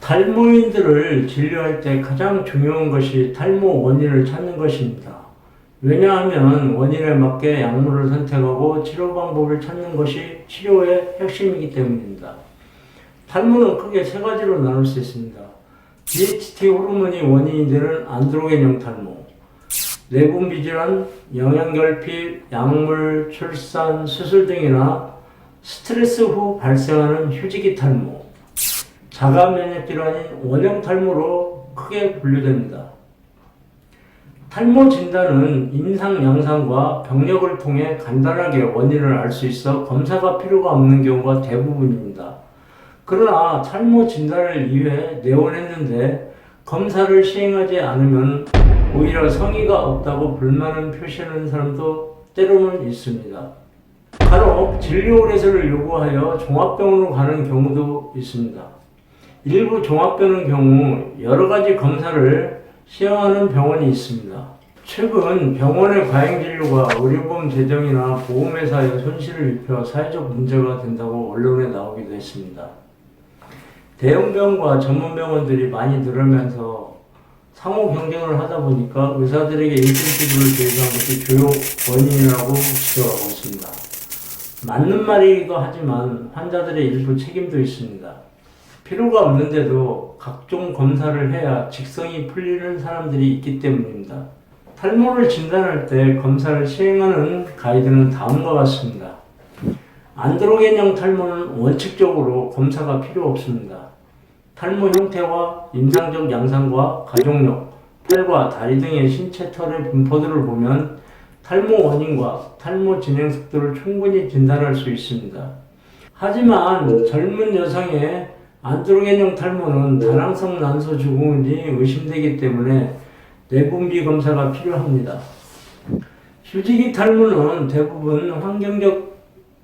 탈모인들을 진료할 때 가장 중요한 것이 탈모 원인을 찾는 것입니다. 왜냐하면 원인에 맞게 약물을 선택하고 치료 방법을 찾는 것이 치료의 핵심이기 때문입니다. 탈모는 크게 세 가지로 나눌 수 있습니다. DHT 호르몬이 원인이 되는 안드로겐형 탈모, 내분비 질환, 영양결핍, 약물, 출산, 수술 등이나 스트레스 후 발생하는 휴지기 탈모, 자가 면역 질환인 원형 탈모로 크게 분류됩니다. 탈모 진단은 임상 양상과 병력을 통해 간단하게 원인을 알 수 있어 검사가 필요가 없는 경우가 대부분입니다. 그러나 탈모 진단을 위해 내원했는데 검사를 시행하지 않으면 오히려 성의가 없다고 불만을 표시하는 사람도 때로는 있습니다. 간혹 진료 의뢰서를 요구하여 종합병원으로 가는 경우도 있습니다. 일부 종합병원 경우 여러 가지 검사를 시행하는 병원이 있습니다. 최근 병원의 과잉 진료가 의료보험 재정이나 보험회사에 손실을 입혀 사회적 문제가 된다고 언론에 나오기도 했습니다. 대형병원과 전문병원들이 많이 늘어나면서 상호 경쟁을 하다 보니까 의사들에게 인센티브를 제공한 것이 주요 원인이라고 지적하고 있습니다. 맞는 말이기도 하지만 환자들의 일부 책임도 있습니다. 필요가 없는데도 각종 검사를 해야 직성이 풀리는 사람들이 있기 때문입니다. 탈모를 진단할 때 검사를 시행하는 가이드는 다음과 같습니다. 안드로겐형 탈모는 원칙적으로 검사가 필요 없습니다. 탈모 형태와 임상적 양상과 가족력, 팔과 다리 등의 신체 털의 분포들을 보면 탈모 원인과 탈모 진행 속도를 충분히 진단할 수 있습니다. 하지만 젊은 여성의 안드로겐형 탈모는 다낭성 난소 증후군이 의심되기 때문에 내분비 검사가 필요합니다. 휴지기 탈모는 대부분 환경적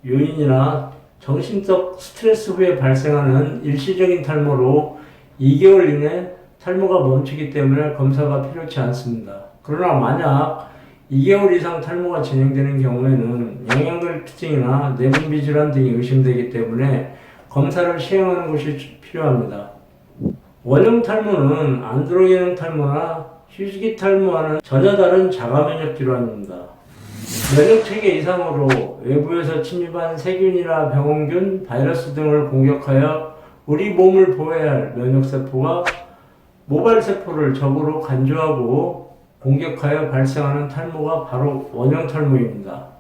요인이나 정신적 스트레스 후에 발생하는 일시적인 탈모로 2개월 이내 탈모가 멈추기 때문에 검사가 필요치 않습니다. 그러나 만약 2개월 이상 탈모가 진행되는 경우에는 영양결핍증이나 내분비 질환 등이 의심되기 때문에 검사를 시행하는 것이 필요합니다. 원형 탈모는 안드로겐형 탈모나 휴지기 탈모와는 전혀 다른 자가면역 질환입니다. 면역체계 이상으로 외부에서 침입한 세균이나 병원균, 바이러스 등을 공격하여 우리 몸을 보호해야 할 면역세포가 모발세포를 적으로 간주하고 공격하여 발생하는 탈모가 바로 원형 탈모입니다.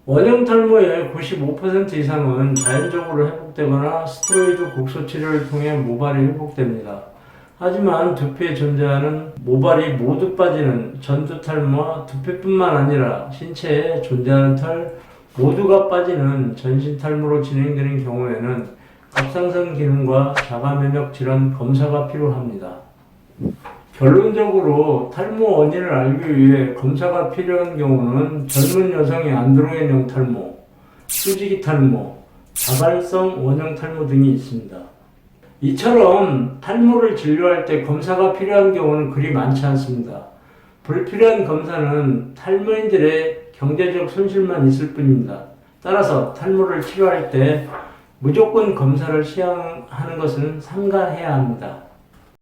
원형 탈모의 95% 이상은 자연적으로 회복되거나 스테로이드 국소 치료를 통해 모발이 회복됩니다. 하지만 두피에 존재하는 모발이 모두 빠지는 전두 탈모와 두피뿐만 아니라 신체에 존재하는 털 모두가 빠지는 전신 탈모로 진행되는 경우에는 갑상선 기능과 자가면역 질환 검사가 필요합니다. 결론적으로 탈모 원인을 알기 위해 검사가 필요한 경우는 젊은 여성의 안드로겐형 탈모, 휴지기 탈모, 자발성 원형 탈모 등이 있습니다. 이처럼 탈모를 진료할 때 검사가 필요한 경우는 그리 많지 않습니다. 불필요한 검사는 탈모인들의 경제적 손실만 있을 뿐입니다. 따라서 탈모를 치료할 때 무조건 검사를 시행하는 것은 삼가해야 합니다.